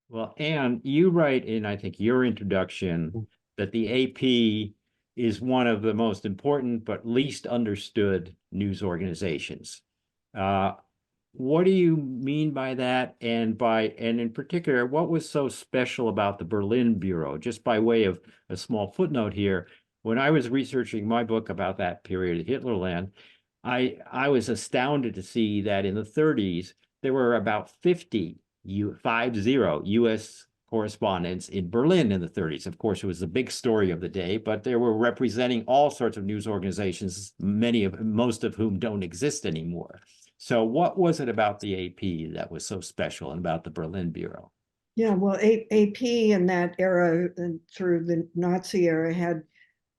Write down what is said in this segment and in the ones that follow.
Well, Anne, you write in, I think, your introduction that the AP is one of the most important but least understood news organizations. Uh, what do you mean by that? And in particular, what was so special about the Berlin Bureau? Just by way of a small footnote here, when I was researching my book about that period, Hitlerland, I was astounded to see that in the 30s there were about 50 U.S. correspondents in Berlin in the 30s. Of course, it was the big story of the day, but they were representing all sorts of news organizations, most of whom don't exist anymore. So what was it about the AP that was so special and about the Berlin Bureau? Yeah, well, AP in that era and through the Nazi era had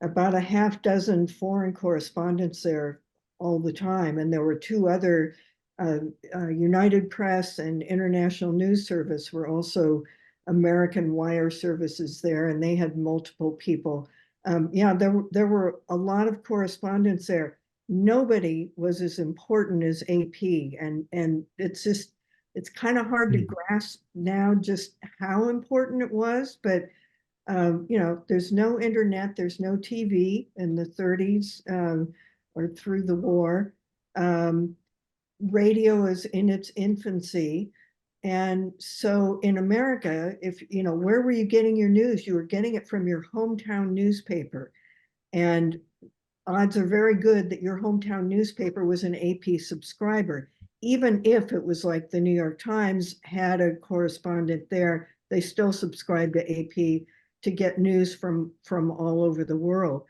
about a half dozen foreign correspondents there all the time. And there were two other, United Press and International News Service were also American wire services there, and they had multiple people. Yeah, there were a lot of correspondents there. Nobody was as important as AP, and it's kind of hard to grasp now just how important it was, but there's no internet, there's no TV in the 30s or through the war. Um, Radio is in its infancy. And so in America, if where were you getting your news? You were getting it from your hometown newspaper. And odds are very good that your hometown newspaper was an AP subscriber. Even if it was like the New York Times had a correspondent there, they still subscribed to AP to get news from all over the world.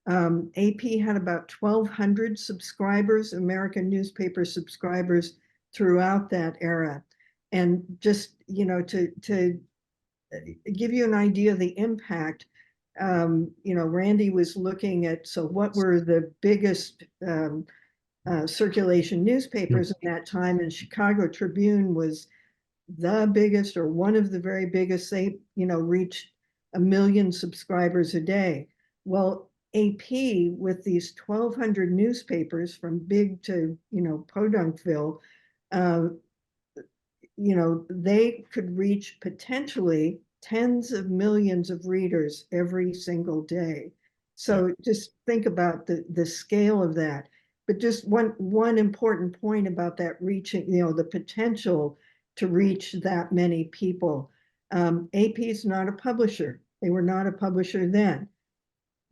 AP had about 1,200 subscribers, American newspaper subscribers throughout that era. And just, to give you an idea of the impact, Randy was looking at, so what were the biggest circulation newspapers in that time, and Chicago Tribune was the biggest or one of the very biggest. They, reached 1 million subscribers a day. Well, AP with these 1,200 newspapers from big to, Podunkville, uh, they could reach potentially tens of millions of readers every single day. Yeah. So just think about the scale of that. But just one important point about that reaching, the potential to reach that many people. AP is not a publisher. They were not a publisher then.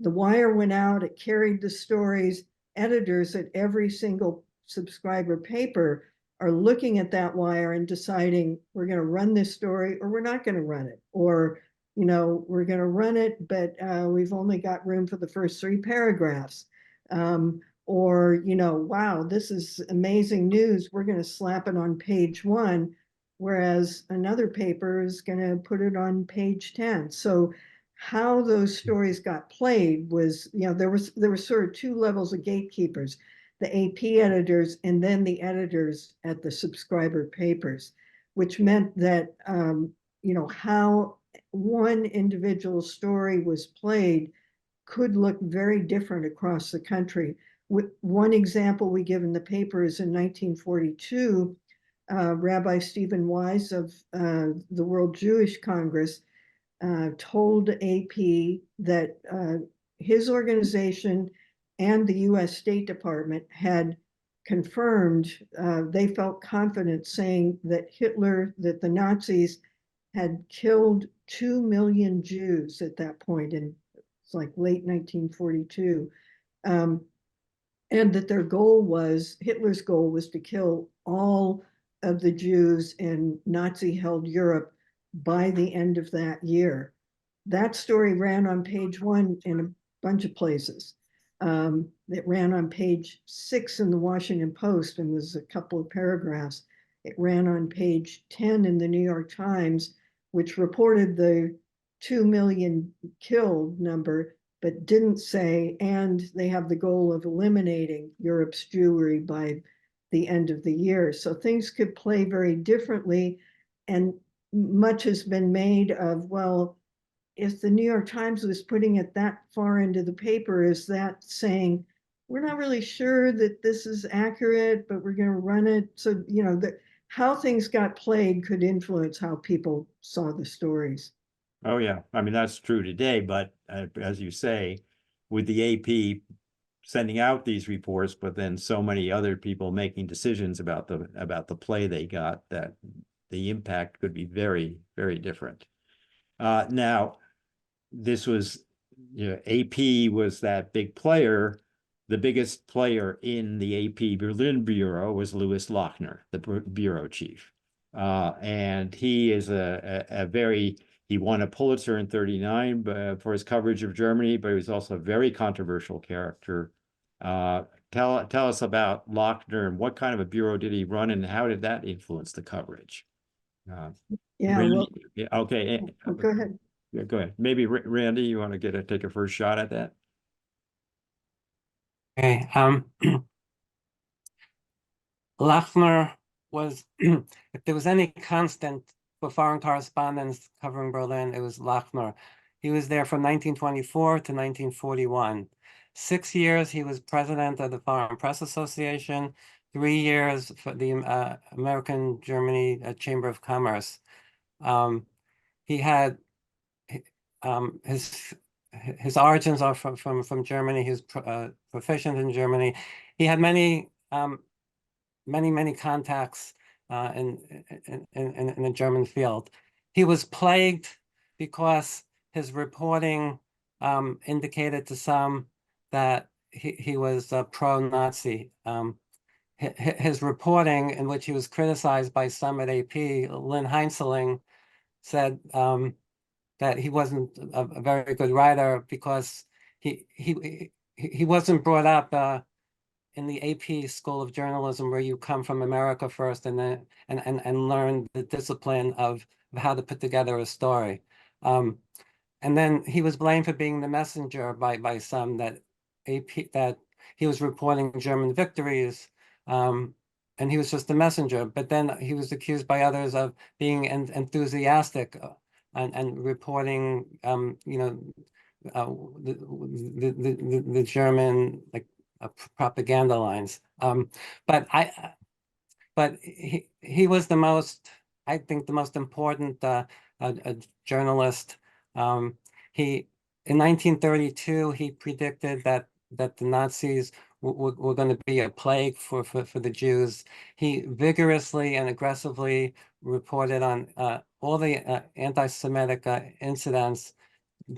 The Wire went out, it carried the stories. Editors at every single subscriber paper are looking at that wire and deciding we're going to run this story or we're not going to run it. Or, we're going to run it, but we've only got room for the first 3 paragraphs. Or, wow, this is amazing news. We're going to slap it on page 1, whereas another paper is going to put it on page 10. So how those stories got played was, there were sort of two levels of gatekeepers, the AP editors and then the editors at the subscriber papers, which meant that, how one individual story was played could look very different across the country. One example we give in the paper is in 1942, Rabbi Stephen Wise of the World Jewish Congress told AP that his organization and the US State Department had confirmed, they felt confident saying that that the Nazis had killed 2 million Jews at that point, and it's like late 1942. Um, and that Hitler's goal was to kill all of the Jews in Nazi held Europe by the end of that year. That story ran on page 1 in a bunch of places. It ran on page 6 in the Washington Post and was a couple of paragraphs. It ran on page 10 in the New York Times, which reported the 2 million killed number, but didn't say, and they have the goal of eliminating Europe's Jewry by the end of the year. So things could play very differently. And much has been made of, well, if the New York Times was putting it that far into the paper, is that saying, we're not really sure that this is accurate, but we're going to run it? So, how things got played could influence how people saw the stories. Oh, yeah. I mean, that's true today, but as you say, with the AP sending out these reports, but then so many other people making decisions about the play they got, that the impact could be very, very different. Now, this was, AP was that big player. The biggest player in the AP Berlin Bureau was Louis Lochner, the bureau chief. And he is he won a Pulitzer in 1939 for his coverage of Germany, but he was also a very controversial character. Tell us about Lochner and what kind of a bureau did he run, and how did that influence the coverage? Yeah, Randy, well, okay. go ahead. Yeah, go ahead. Maybe Randy, you want to take a first shot at that? Okay. Lochner was, if there was any constant for foreign correspondence covering Berlin, it was Lochner. He was there from 1924 to 1941. 6 years he was president of the Foreign Press Association, 3 years for the American Germany Chamber of Commerce. He had his origins are from Germany. He was proficient in Germany. He had many contacts in the German field. He was plagued because his reporting indicated to some that he was pro-Nazi. His reporting, in which he was criticized by some at AP, Lynn Heinzerling, said that he wasn't a very good writer because he wasn't brought up in the AP School of Journalism, where you come from America first and then and learn the discipline of how to put together a story. And then he was blamed for being the messenger by some, that he was reporting German victories, and he was just a messenger. But then he was accused by others of being enthusiastic and reporting, the German, like, propaganda lines. But he was the most, I think, the most important journalist. He In 1932 he predicted that the Nazis were going to be a plague for the Jews. He vigorously and aggressively reported on all the anti-Semitic incidents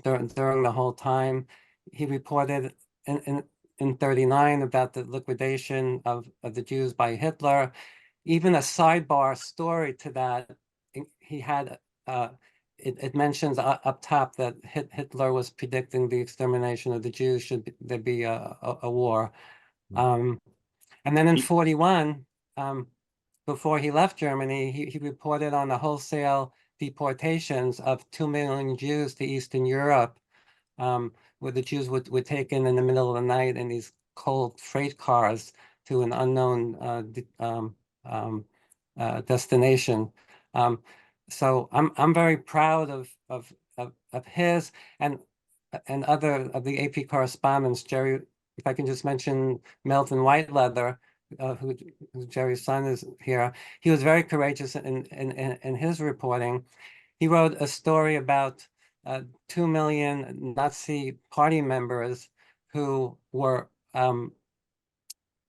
during the whole time. He reported in 1939 about the liquidation of the Jews by Hitler. Even a sidebar story to that, he had, it mentions up top that Hitler was predicting the extermination of the Jews should there be a war. And then in 1941, before he left Germany, he reported on the wholesale deportations of 2 million Jews to Eastern Europe, where the Jews were taken in the middle of the night in these cold freight cars to an unknown destination. So I'm very proud of his and other of the AP correspondents. Jerry, if I can just mention Melton Whiteleather, who Jerry's son is here. He was very courageous in his reporting. He wrote a story about 2 million Nazi party members who were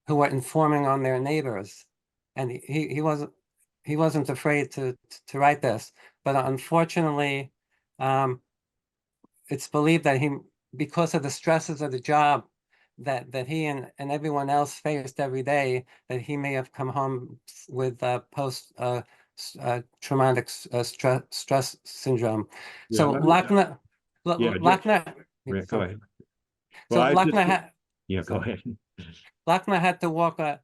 informing on their neighbors, and he wasn't afraid to write this. But unfortunately, it's believed that because of the stresses of the job that he and everyone else faced every day, that he may have come home with post traumatic stress syndrome. Yeah, So Lochner, go ahead. So Lochner had, go ahead. Lochner had to walk a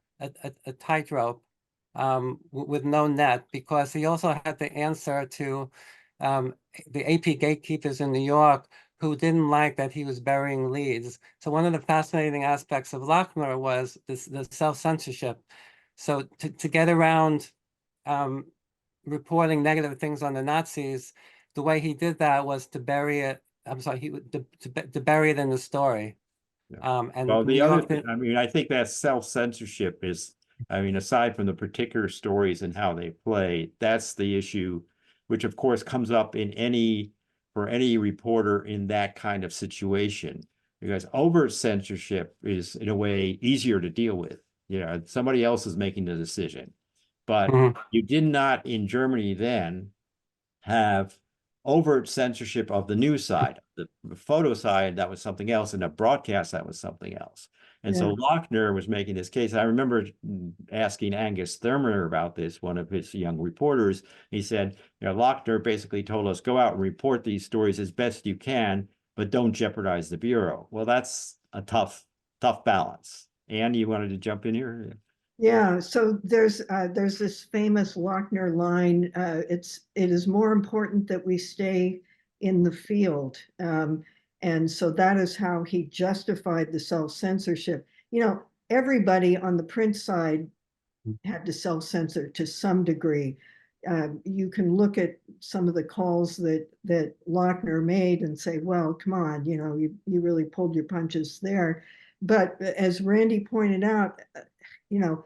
tightrope with no net, because he also had to answer to the AP gatekeepers in New York, who didn't like that he was burying leads. So one of the fascinating aspects of Lochner was the self-censorship. So to get around reporting negative things on the Nazis, the way he did that was to bury it. I'm sorry, to bury it in the story. Yeah. And Well, New the other York thing, I mean, I think that self-censorship is I mean, aside from the particular stories and how they play, that's the issue, which of course comes up for any reporter in that kind of situation, because overt censorship is in a way easier to deal with. You know, somebody else is making the decision, but you did not in Germany then have overt censorship of the news side. The photo side, that was something else, and the broadcast, that was something else. And so Lochner was making this case. I remember asking Angus Thurmer about this, one of his young reporters. He said, you know, Lochner basically told us, go out and report these stories as best you can, but don't jeopardize the Bureau. Well, that's a tough balance. Anne, you wanted to jump in here? Yeah, so there's this famous Lochner line, it is more important that we stay in the field. And so that is how he justified the self-censorship. You know, everybody on the print side had to self-censor to some degree. You can look at some of the calls that Lochner made and say, well, come on, you know, you really pulled your punches there. But as Randy pointed out, you know,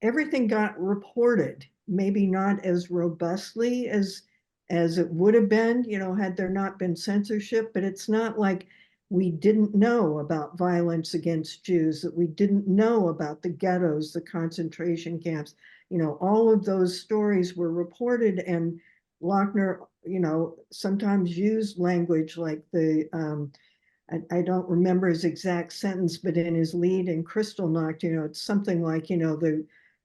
everything got reported, maybe not as robustly as it would have been, you know, had there not been censorship, but it's not like we didn't know about violence against Jews, that we didn't know about the ghettos, the concentration camps. You know, all of those stories were reported, and Lochner, you know, sometimes used language like I don't remember his exact sentence, but in his lead in Kristallnacht, you know, it's something like, you know,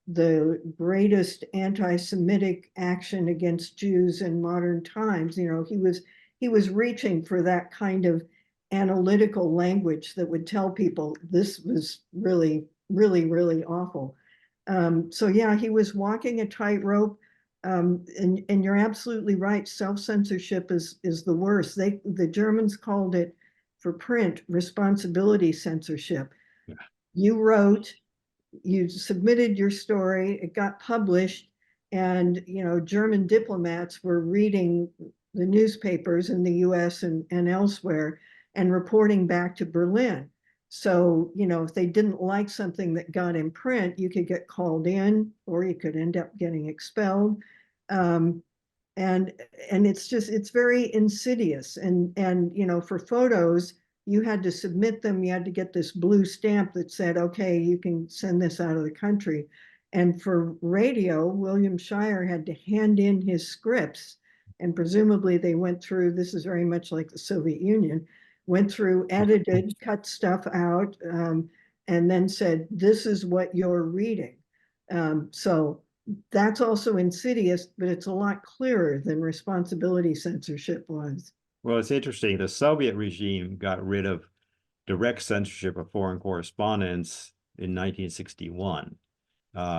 the greatest anti-Semitic action against Jews in modern times. You know, he was reaching for that kind of analytical language that would tell people this was really, really, really awful. So yeah, he was walking a tightrope. And you're absolutely right. Self-censorship is the worst. The Germans called it, for print, responsibility censorship. Yeah. You submitted your story, it got published, and you know, German diplomats were reading the newspapers in the US and elsewhere and reporting back to Berlin. So, you know, if they didn't like something that got in print, you could get called in or you could end up getting expelled. And it's very insidious. And you know, for photos, you had to submit them, you had to get this blue stamp that said, okay, you can send this out of the country. And for radio, William Shire had to hand in his scripts, and presumably they went through, this is very much like the Soviet Union, went through, edited, cut stuff out, and then said, this is what you're reading. So that's also insidious, but it's a lot clearer than responsibility censorship was. Well, it's interesting. The Soviet regime got rid of direct censorship of foreign correspondence in 1961.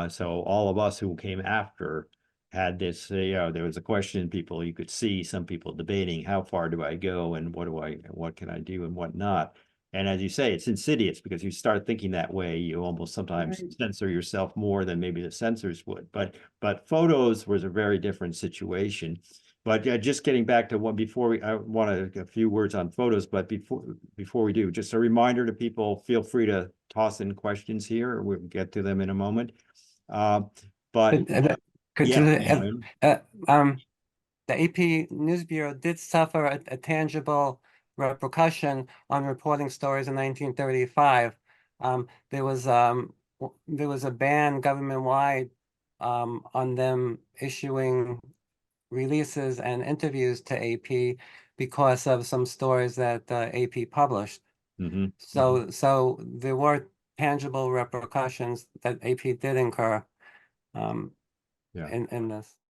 So all of us who came after had this, you know, there was a question, you could see some people debating, how far do I go and what can I do and what not? And as you say, it's insidious because you start thinking that way, you almost sometimes censor yourself more than maybe the censors would. But photos was a very different situation. But just getting back to one before I want a few words on photos, but before we do, just a reminder to people, feel free to toss in questions here. We'll get to them in a moment. The AP News Bureau did suffer a tangible repercussion on reporting stories in 1935. There was a ban government-wide on them issuing releases and interviews to AP because of some stories that AP published. So there were tangible repercussions that AP did incur in this.